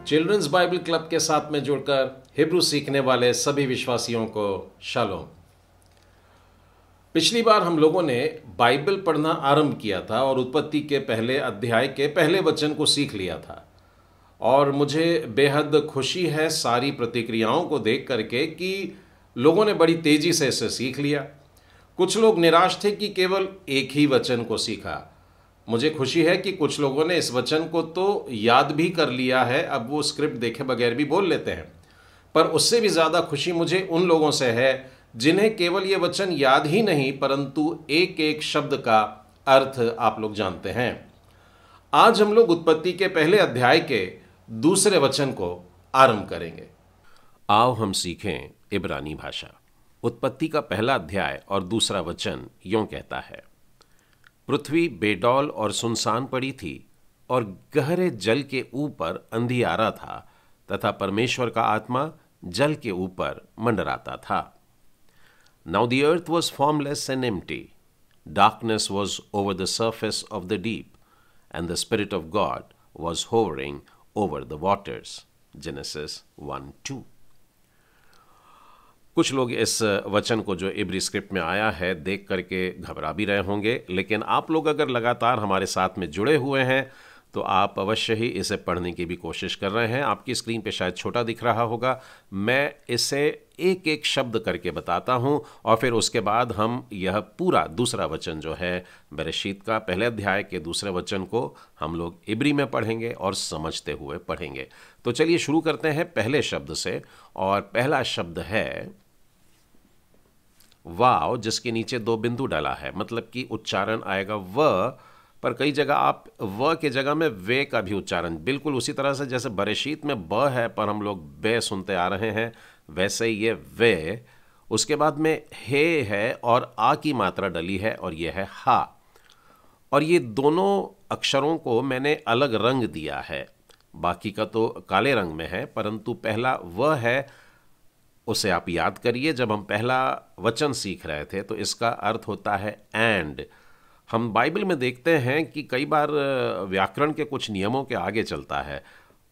Children's Bible club के साथ में जुड़कर हिब्रू सीखने वाले सभी विश्वासियों को शालोम। पिछली बार हम लोगों ने बाइबल पढ़ना आरंभ किया था और उत्पत्ति के पहले अध्याय के पहले वचन को सीख लिया था। और मुझे बेहद खुशी है सारी प्रतिक्रियाओं को देख करके कि लोगों ने बड़ी तेजी से इसे सीख लिया। कुछ लोग निराश थे कि केवल एक ही वचन को सीखा। मुझे खुशी है कि कुछ लोगों ने इस वचन को तो याद भी कर लिया है, अब वो स्क्रिप्ट देखे बगैर भी बोल लेते हैं। पर उससे भी ज़्यादा खुशी मुझे उन लोगों से है जिन्हें केवल ये वचन याद ही नहीं परंतु एक एक शब्द का अर्थ आप लोग जानते हैं। आज हम लोग उत्पत्ति के पहले अध्याय के दूसरे वचन को आरंभ करेंगे। आओ हम सीखें इब्रानी भाषा। उत्पत्ति का पहला अध्याय और दूसरा वचन यूं कहता है, पृथ्वी बेडौल और सुनसान पड़ी थी और गहरे जल के ऊपर अंधियारा था तथा परमेश्वर का आत्मा जल के ऊपर मंडराता था। Now the earth was formless and empty, darkness was over the surface of the deep and the spirit of God was hovering over the waters. Genesis 1:2। कुछ लोग इस वचन को जो इब्री स्क्रिप्ट में आया है देख करके घबरा भी रहे होंगे, लेकिन आप लोग अगर लगातार हमारे साथ में जुड़े हुए हैं तो आप अवश्य ही इसे पढ़ने की भी कोशिश कर रहे हैं। आपकी स्क्रीन पे शायद छोटा दिख रहा होगा। मैं इसे एक एक शब्द करके बताता हूं और फिर उसके बाद हम यह पूरा दूसरा वचन जो है बरशीत का पहले अध्याय के दूसरे वचन को हम लोग इब्री में पढ़ेंगे और समझते हुए पढ़ेंगे। तो चलिए शुरू करते हैं पहले शब्द से। और पहला शब्द है वाव, जिसके नीचे दो बिंदु डाला है, मतलब कि उच्चारण आएगा व, पर कई जगह आप व के जगह में वे का भी उच्चारण बिल्कुल उसी तरह से जैसे बरेशीत में ब है पर हम लोग बे सुनते आ रहे हैं, वैसे ही ये वे। उसके बाद में हे है और आ की मात्रा डली है और यह है हा। और ये दोनों अक्षरों को मैंने अलग रंग दिया है, बाकी का तो काले रंग में है, परंतु पहला व है उसे आप याद करिए। जब हम पहला वचन सीख रहे थे तो इसका अर्थ होता है एंड। हम बाइबल में देखते हैं कि कई बार व्याकरण के कुछ नियमों के आगे चलता है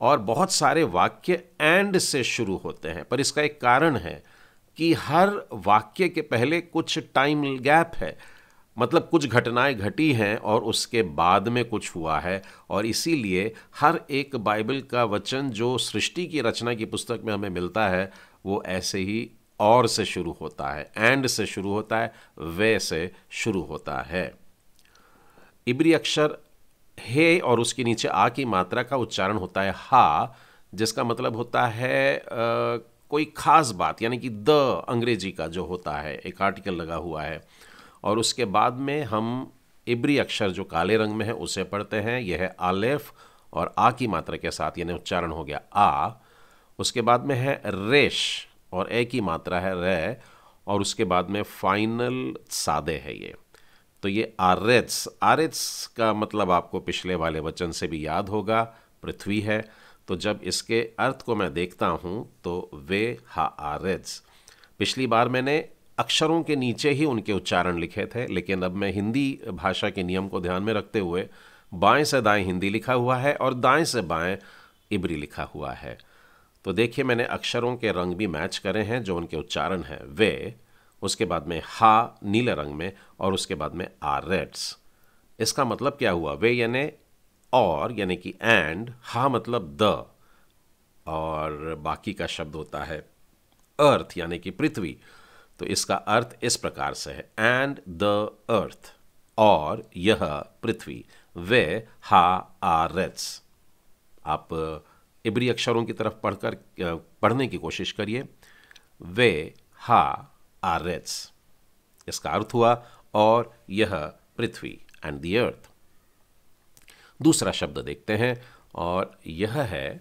और बहुत सारे वाक्य एंड से शुरू होते हैं, पर इसका एक कारण है कि हर वाक्य के पहले कुछ टाइम गैप है, मतलब कुछ घटनाएं घटी हैं और उसके बाद में कुछ हुआ है। और इसीलिए हर एक बाइबल का वचन जो सृष्टि की रचना की पुस्तक में हमें मिलता है वो ऐसे ही और से शुरू होता है, एंड से शुरू होता है, वे से शुरू होता है। इब्री अक्षर हे और उसके नीचे आ की मात्रा का उच्चारण होता है हा, जिसका मतलब होता है कोई खास बात, यानी कि द अंग्रेजी का जो होता है एक आर्टिकल लगा हुआ है। और उसके बाद में हम इब्री अक्षर जो काले रंग में है उसे पढ़ते हैं, यह है आलेफ और आ की मात्रा के साथ, यानी उच्चारण हो गया आ। उसके बाद में है रेश और ए की मात्रा है रे, और उसके बाद में फाइनल सादे है ये। तो ये आरेत्स, आरेत्स का मतलब आपको पिछले वाले वचन से भी याद होगा, पृथ्वी है। तो जब इसके अर्थ को मैं देखता हूँ तो वे हा आरेत्स। पिछली बार मैंने अक्षरों के नीचे ही उनके उच्चारण लिखे थे, लेकिन अब मैं हिंदी भाषा के नियम को ध्यान में रखते हुए बाएं से दाएं हिंदी लिखा हुआ है और दाएं से बाएं इब्री लिखा हुआ है। तो देखिए मैंने अक्षरों के रंग भी मैच करे हैं जो उनके उच्चारण हैं वे, उसके बाद में हा नीले रंग में और उसके बाद में आरेट्स। इसका मतलब क्या हुआ, वे यानी और, यानी कि एंड, हा मतलब द, और बाकी का शब्द होता है अर्थ यानी कि पृथ्वी। तो इसका अर्थ इस प्रकार से है एंड द अर्थ, और यह पृथ्वी, वे हा आरेट्स। आप इब्री अक्षरों की तरफ पढ़ने की कोशिश करिए, वे हा आरेट्स, इसका अर्थ हुआ और यह पृथ्वी एंड द अर्थ। दूसरा शब्द देखते हैं और यह है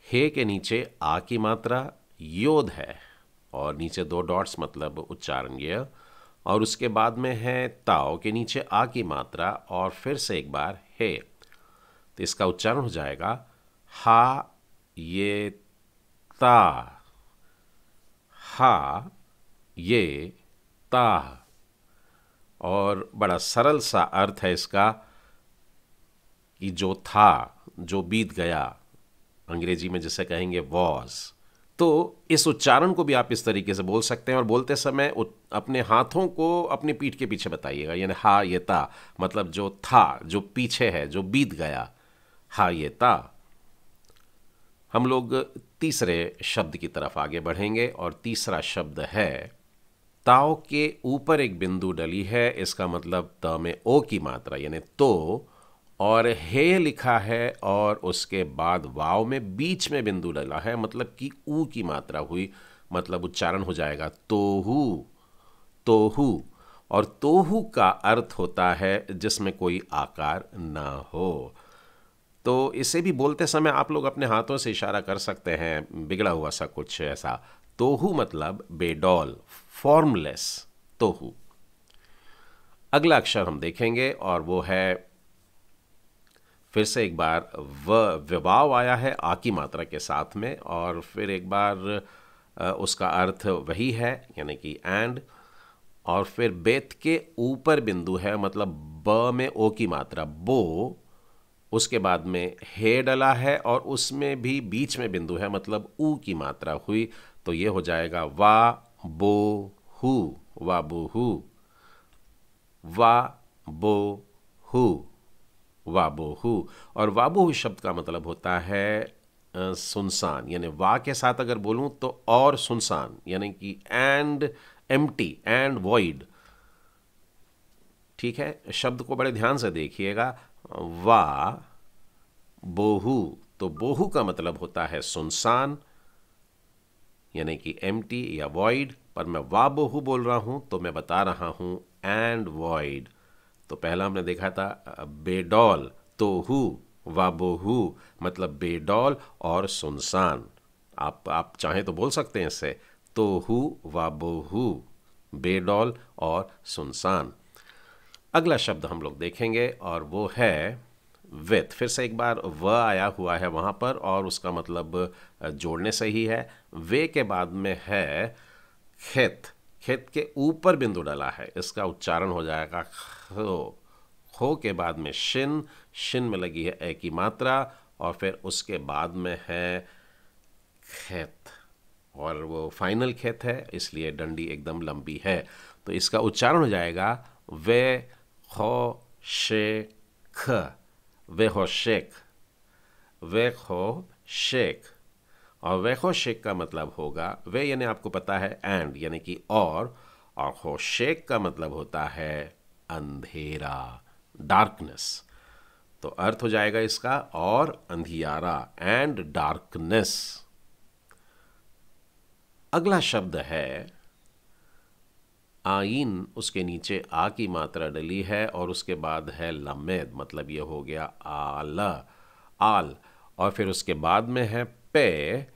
हे के नीचे आ की मात्रा योद है और नीचे दो डॉट्स मतलब उच्चारण यह, और उसके बाद में है ताओ के नीचे आ की मात्रा और फिर से एक बार हे। तो इसका उच्चारण हो जाएगा हा ये ता, हा ये ता। और बड़ा सरल सा अर्थ है इसका कि जो था, जो बीत गया, अंग्रेजी में जिसे कहेंगे वॉज। तो इस उच्चारण को भी आप इस तरीके से बोल सकते हैं, और बोलते समय अपने हाथों को अपनी पीठ के पीछे बताइएगा, यानी हा ये ता, मतलब जो था, जो पीछे है, जो बीत गया, हा ये ता। हम लोग तीसरे शब्द की तरफ आगे बढ़ेंगे, और तीसरा शब्द है ताओ के ऊपर एक बिंदु डली है, इसका मतलब त में ओ की मात्रा यानी तो, और हे लिखा है और उसके बाद वाव में बीच में बिंदु डला है, मतलब कि ऊ की मात्रा हुई, मतलब उच्चारण हो जाएगा तोहू, तोहू। और तोहू का अर्थ होता है जिसमें कोई आकार ना हो। तो इसे भी बोलते समय आप लोग अपने हाथों से इशारा कर सकते हैं, बिगड़ा हुआ सा कुछ ऐसा। तोहू मतलब बेडौल, फॉर्मलेस, तोहू। अगला अक्षर हम देखेंगे और वो है, फिर से एक बार विवाव आया है आ की मात्रा के साथ में, और फिर एक बार उसका अर्थ वही है यानी कि एंड, और फिर बेत के ऊपर बिंदु है, मतलब ब में ओ की मात्रा बो, उसके बाद में हे डला है और उसमें भी बीच में बिंदु है, मतलब ऊ की मात्रा हुई, तो ये हो जाएगा वा बो हु, वा बो हु, वा बो हु, वाबोहू। और वाबोहू शब्द का मतलब होता है सुनसान, यानी वा के साथ अगर बोलूं तो और सुनसान, यानी कि एंड एम्प्टी एंड वॉइड। ठीक है, शब्द को बड़े ध्यान से देखिएगा। वा बोहू, तो बोहू का मतलब होता है सुनसान, यानी कि एम्प्टी या वॉइड, पर मैं वा बोहू बोल रहा हूं तो मैं बता रहा हूं एंड वॉइड। तो पहला हमने देखा था बेडौल, तोहू, वाबोहू, मतलब बेडौल और सुनसान। आप चाहें तो बोल सकते हैं इससे, तोहू वाबोहू, बेडौल और सुनसान। अगला शब्द हम लोग देखेंगे और वो है विथ। फिर से एक बार व आया हुआ है वहाँ पर, और उसका मतलब जोड़ने से ही है। वे के बाद में है खेत, खेत के ऊपर बिंदु डाला है, इसका उच्चारण हो जाएगा खो। खो के बाद में शिन, शिन में लगी है ए की मात्रा, और फिर उसके बाद में है खेत, और वो फाइनल खेत है इसलिए डंडी एकदम लंबी है, तो इसका उच्चारण हो जाएगा वे खो शे ख, वे हो शेख, वे खो शेख। और वेखो शेक का मतलब होगा, वे यानी आपको पता है एंड यानी कि और होशेक का मतलब होता है अंधेरा, डार्कनेस। तो अर्थ हो जाएगा इसका और अंधियारा, एंड डार्कनेस। अगला शब्द है आइन, उसके नीचे आ की मात्रा डली है और उसके बाद है लमेद, मतलब ये हो गया आल, आल। और फिर उसके बाद में है पे,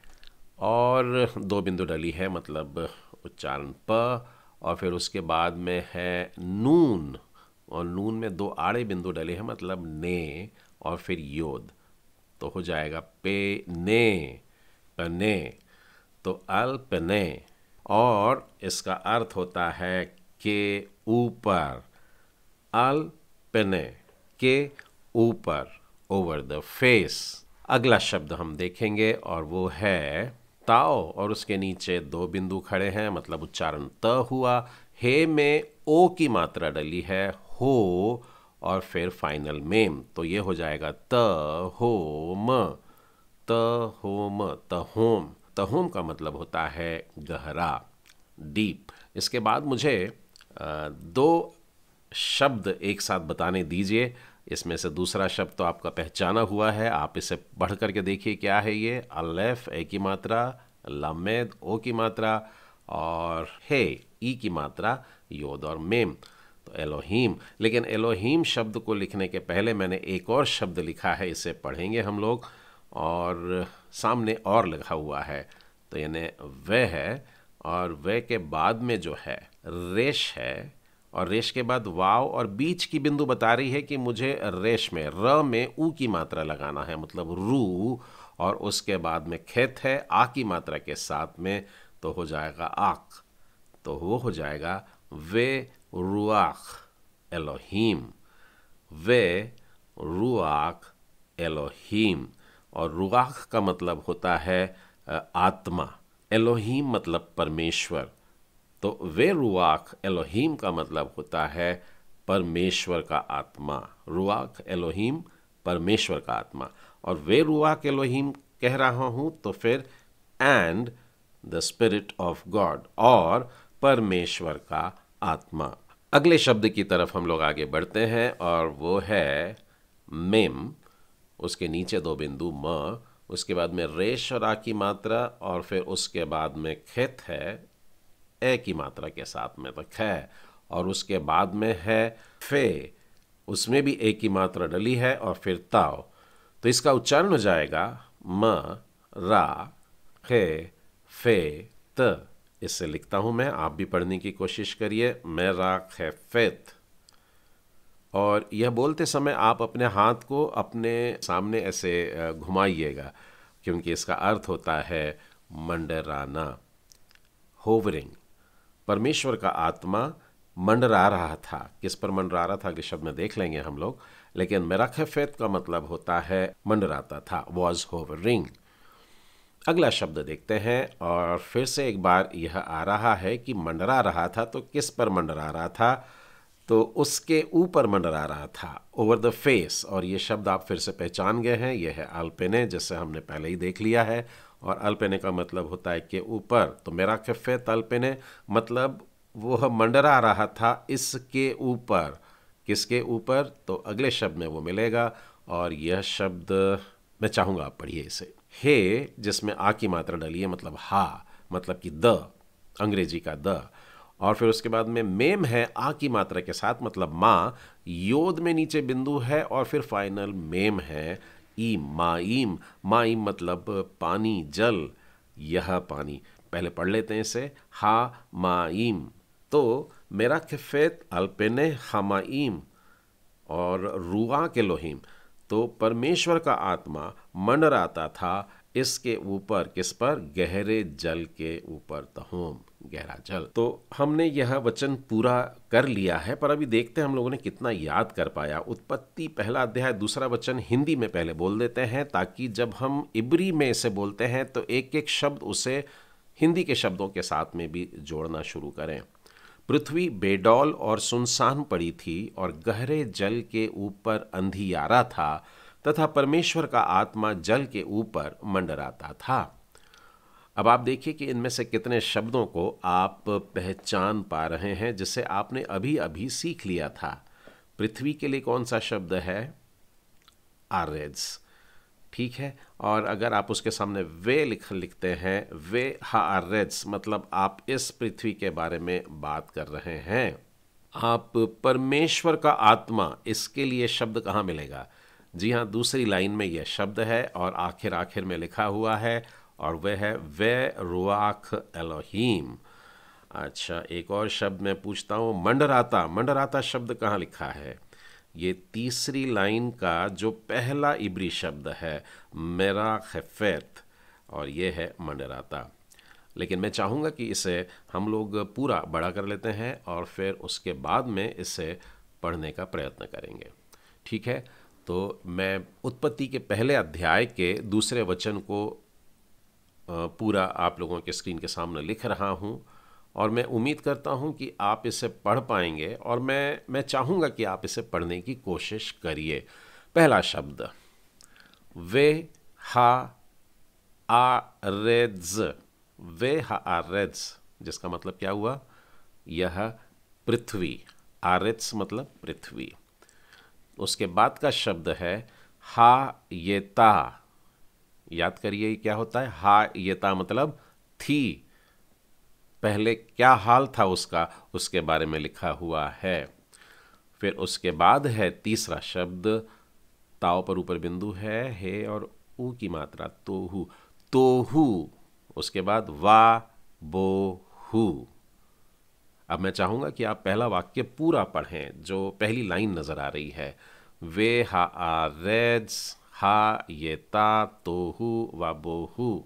और दो बिंदु डली है, मतलब उच्चारण प। और फिर उसके बाद में है नून, और नून में दो आड़े बिंदु डले हैं, मतलब ने, और फिर योद, तो हो जाएगा पे ने, पने। तो अल्पने, और इसका अर्थ होता है के ऊपर, अल्पने, के ऊपर, ओवर द फेस। अगला शब्द हम देखेंगे और वो है ताओ, और उसके नीचे दो बिंदु खड़े हैं, मतलब उच्चारण त हुआ। हे में ओ की मात्रा डली है, हो, और फिर फाइनल मेम, तो ये हो जाएगा त होम, त होम, तहोम। तहोम का मतलब होता है गहरा, डीप। इसके बाद मुझे दो शब्द एक साथ बताने दीजिए। इसमें से दूसरा शब्द तो आपका पहचाना हुआ है, आप इसे पढ़ करके देखिए क्या है ये। अलेफ ए की मात्रा, लमेद ओ की मात्रा, और हे ई की मात्रा, योद और मेम, तो एलोहीम। लेकिन एलोहीम शब्द को लिखने के पहले मैंने एक और शब्द लिखा है, इसे पढ़ेंगे हम लोग, और सामने और लिखा हुआ है, तो यानी वह है, और वह के बाद में जो है रेश है, और रेश के बाद वाव, और बीच की बिंदु बता रही है कि मुझे रेश में र में ऊ की मात्रा लगाना है, मतलब रू, और उसके बाद में खेत है आ की मात्रा के साथ में, तो हो जाएगा आख, तो वो हो जाएगा वे रुआख एलोहीम, वे रुआख एलोहीम। और रुआख का मतलब होता है आत्मा। एलोहीम मतलब परमेश्वर, तो वे रुआख एलोहीम का मतलब होता है परमेश्वर का आत्मा। रुआख एलोहीम परमेश्वर का आत्मा, और वे रुआख एलोहीम कह रहा हूं तो फिर and the spirit of God, और परमेश्वर का आत्मा। अगले शब्द की तरफ हम लोग आगे बढ़ते हैं और वो है मेम। उसके नीचे दो बिंदु म, उसके बाद में रेश और आ की मात्रा, और फिर उसके बाद में खेत है ए की मात्रा के साथ में, तो खे, और उसके बाद में है फे, उसमें भी ए की मात्रा डली है, और फिर ताओ। तो इसका उच्चारण हो जाएगा म रा खे फे त। इससे लिखता हूं मैं, आप भी पढ़ने की कोशिश करिए, मैं रा खे फेत। और यह बोलते समय आप अपने हाथ को अपने सामने ऐसे घुमाइएगा, क्योंकि इसका अर्थ होता है मंडराना, होवरिंग। परमेश्वर का आत्मा मंडरा रहा था। किस पर मंडरा रहा था अगले शब्द में देख लेंगे हम लोग, लेकिन मेराखेफेत का मतलब होता है मंडराता था, वॉज होवरिंग। अगला शब्द देखते हैं, और फिर से एक बार यह आ रहा है कि मंडरा रहा था, तो किस पर मंडरा रहा था, तो उसके ऊपर मंडरा रहा था, ओवर द फेस। और ये शब्द आप फिर से पहचान गए हैं, यह है अल्पेने, जिससे हमने पहले ही देख लिया है। और अल्पेने का मतलब होता है कि ऊपर, तो मेरा कफेत अल्पेने मतलब वह मंडरा रहा था इसके ऊपर। किसके ऊपर, तो अगले शब्द में वो मिलेगा, और यह शब्द मैं चाहूँगा आप पढ़िए इसे। हे जिसमें आ की मात्रा डली है, मतलब हा, मतलब कि द, अंग्रेजी का द। और फिर उसके बाद में मेम है आ की मात्रा के साथ, मतलब माँ। योद में नीचे बिंदु है, और फिर फाइनल मेम है ईम, माईम। माईम मतलब पानी, जल, यह पानी। पहले पढ़ लेते हैं इसे, हा माईम। तो मेरा खिफेत अल्पेने हमाईम और रुआ के लोहिम, तो परमेश्वर का आत्मा मंडराता था इसके ऊपर। किस पर, गहरे जल के ऊपर, तहोम, गहरा जल। तो हमने यह वचन पूरा कर लिया है, पर अभी देखते हैं हम लोगों ने कितना याद कर पाया। उत्पत्ति पहला अध्याय दूसरा वचन हिंदी में पहले बोल देते हैं, ताकि जब हम इब्री में इसे बोलते हैं तो एक एक शब्द उसे हिंदी के शब्दों के साथ में भी जोड़ना शुरू करें। पृथ्वी बेडौल और सुनसान पड़ी थी, और गहरे जल के ऊपर अंधियारा था, तथा परमेश्वर का आत्मा जल के ऊपर मंडराता था। अब आप देखिए कि इनमें से कितने शब्दों को आप पहचान पा रहे हैं, जिसे आपने अभी अभी सीख लिया था। पृथ्वी के लिए कौन सा शब्द है, आरेज, ठीक है। और अगर आप उसके सामने वे लिखते हैं, वे हारेज, मतलब आप इस पृथ्वी के बारे में बात कर रहे हैं। आप परमेश्वर का आत्मा, इसके लिए शब्द कहाँ मिलेगा, जी हाँ, दूसरी लाइन में यह शब्द है, और आखिर आखिर में लिखा हुआ है, और वह है वे रुआख एलोहीम। अच्छा, एक और शब्द मैं पूछता हूँ, मंडराता। मंडराता शब्द कहाँ लिखा है, ये तीसरी लाइन का जो पहला इब्री शब्द है, मेरा खफेत, और ये है मंडराता। लेकिन मैं चाहूँगा कि इसे हम लोग पूरा बड़ा कर लेते हैं, और फिर उसके बाद में इसे पढ़ने का प्रयत्न करेंगे, ठीक है। तो मैं उत्पत्ति के पहले अध्याय के दूसरे वचन को पूरा आप लोगों के स्क्रीन के सामने लिख रहा हूँ, और मैं उम्मीद करता हूँ कि आप इसे पढ़ पाएंगे, और मैं चाहूँगा कि आप इसे पढ़ने की कोशिश करिए। पहला शब्द, वे हा आरेज, वे हा आरेज, जिसका मतलब क्या हुआ, यह पृथ्वी, आरेज मतलब पृथ्वी। उसके बाद का शब्द है हा येता। याद करिए क्या होता है, हा येता मतलब थी, पहले क्या हाल था उसका, उसके बारे में लिखा हुआ है। फिर उसके बाद है तीसरा शब्द, ताव पर ऊपर बिंदु है और ऊ की मात्रा, तोहू, तोहू। उसके बाद वा बो हू। अब मैं चाहूंगा कि आप पहला वाक्य पूरा पढ़ें, जो पहली लाइन नजर आ रही है, वे हा आरेज हा ये ता तोहू वा बोहू।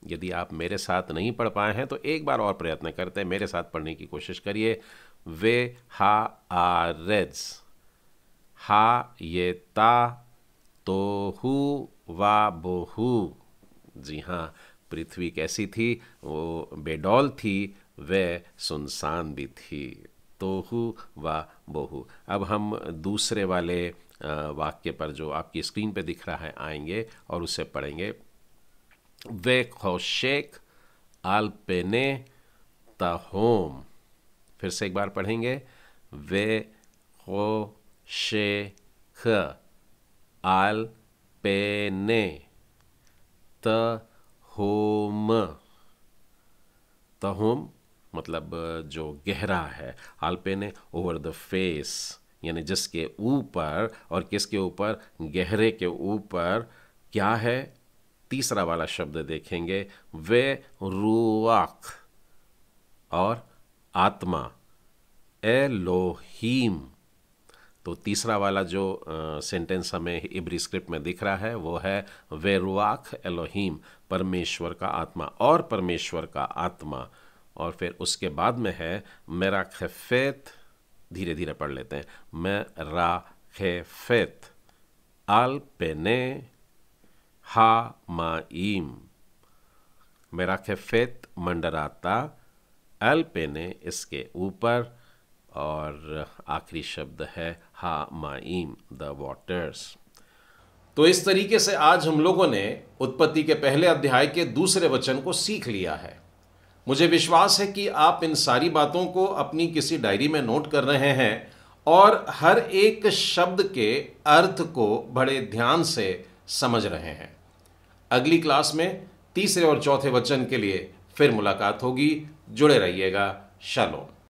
यदि आप मेरे साथ नहीं पढ़ पाए हैं तो एक बार और प्रयत्न करते हैं, मेरे साथ पढ़ने की कोशिश करिए। वे हा आरेज, हा ये ता तोहू वा बोहू। जी हाँ, पृथ्वी कैसी थी? वो बेडौल थी, वह सुनसान भी थी। तोहू वा बोहू। अब हम दूसरे वाले वाक्य पर जो आपकी स्क्रीन पे दिख रहा है आएंगे और उसे पढ़ेंगे। वे खोशेक आलपेने तहोम। फिर से एक बार पढ़ेंगे। वे खोशेक आलपेने तहोम। तहोम मतलब जो गहरा है। आलपेने ओवर द फेस, यानी जिसके ऊपर, और किसके ऊपर? गहरे के ऊपर। क्या है? तीसरा वाला शब्द देखेंगे, वे रूआख और आत्मा, एलोहीम। तो तीसरा वाला जो सेंटेंस हमें इब्री स्क्रिप्ट में दिख रहा है वो है वे रूआख एलोहीम, परमेश्वर का आत्मा, और परमेश्वर का आत्मा। और फिर उसके बाद में है मेरा खफेत। धीरे धीरे पढ़ लेते हैं। मेरा खफेत आल पेने हा माईम। मेरा खफेत मंडराता, अल पेने इसके ऊपर, और आखिरी शब्द है हा माईम, द वाटर्स। तो इस तरीके से आज हम लोगों ने उत्पत्ति के पहले अध्याय के दूसरे वचन को सीख लिया है। मुझे विश्वास है कि आप इन सारी बातों को अपनी किसी डायरी में नोट कर रहे हैं और हर एक शब्द के अर्थ को बड़े ध्यान से समझ रहे हैं। अगली क्लास में तीसरे और चौथे वचन के लिए फिर मुलाकात होगी। जुड़े रहिएगा। शालोम।